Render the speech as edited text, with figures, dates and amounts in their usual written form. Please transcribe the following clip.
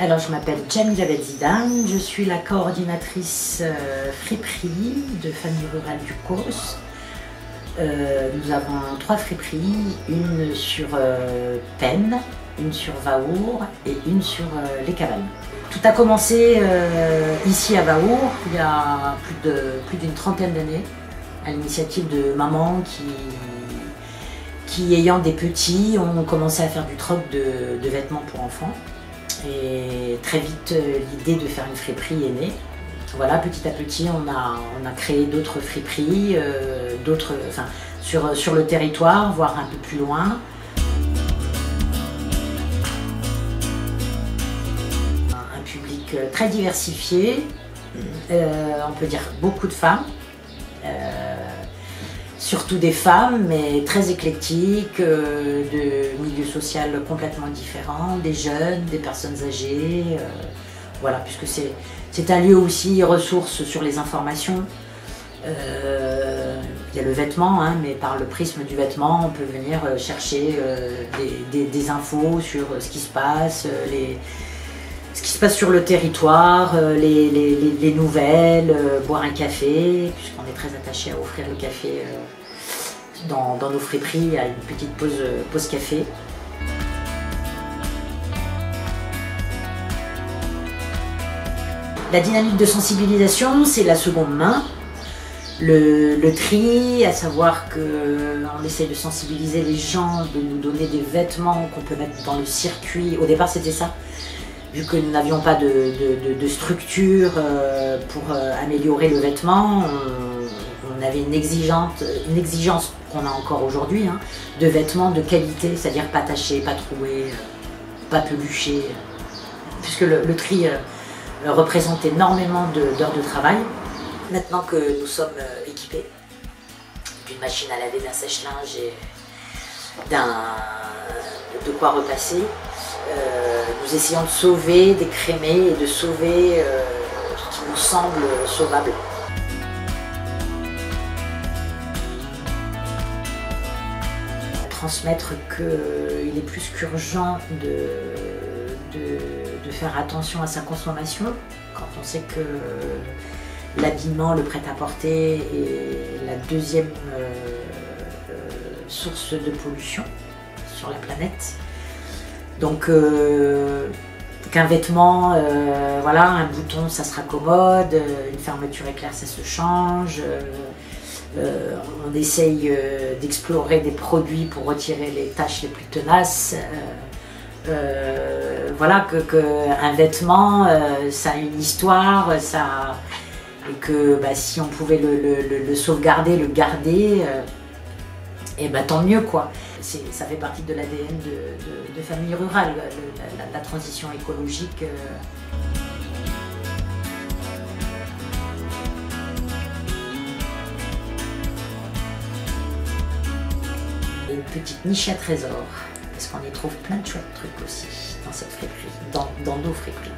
Alors, je m'appelle Jamila Bedzidane, je suis la coordinatrice friperie de Famille Rurale du Causse. Nous avons 3 friperies, une sur Penn, une sur Vaour et une sur les Cabanes. Tout a commencé ici à Vaour, il y a plus d'une trentaine d'années, à l'initiative de maman qui, ayant des petits, ont commencé à faire du troc de vêtements pour enfants. Et très vite, l'idée de faire une friperie est née. Voilà, petit à petit, on a créé d'autres friperies, sur le territoire, voire un peu plus loin. Un public très diversifié, on peut dire beaucoup de femmes. Surtout des femmes, mais très éclectiques, de milieux sociaux complètement différents, des jeunes, des personnes âgées, voilà, puisque c'est un lieu aussi ressource sur les informations. Il y a le vêtement, hein, mais par le prisme du vêtement, on peut venir chercher des infos sur ce qui se passe, sur le territoire, les nouvelles, boire un café, puisqu'on est très attaché à offrir le café dans nos friperies, à une petite pause café. La dynamique de sensibilisation, c'est la seconde main. Le tri, à savoir qu'on essaie de sensibiliser les gens, de nous donner des vêtements qu'on peut mettre dans le circuit. Au départ, c'était ça. Vu que nous n'avions pas de structure pour améliorer le vêtement, on avait une exigence qu'on a encore aujourd'hui, hein, de vêtements de qualité, c'est-à-dire pas tachés, pas troués, pas peluchés, puisque le tri représente énormément d'heures de travail. Maintenant que nous sommes équipés d'une machine à laver, d'un sèche-linge et de quoi repasser, nous essayons de sauver, d'écrémer et de sauver ce qui nous semble sauvable. Transmettre qu'il est plus qu'urgent de faire attention à sa consommation quand on sait que l'habillement, le prêt-à-porter est la deuxième source de pollution sur la planète. Donc qu'un vêtement, voilà, un bouton ça sera commode, une fermeture éclair ça se change, on essaye d'explorer des produits pour retirer les taches les plus tenaces. Voilà, qu'un vêtement ça a une histoire, et que si on pouvait le sauvegarder, le garder, et tant mieux quoi. Ça fait partie de l'ADN de Famille Rurale, la transition écologique. Et une petite niche à trésor, parce qu'on y trouve plein de chouettes trucs aussi dans cette friperie, dans nos friperies.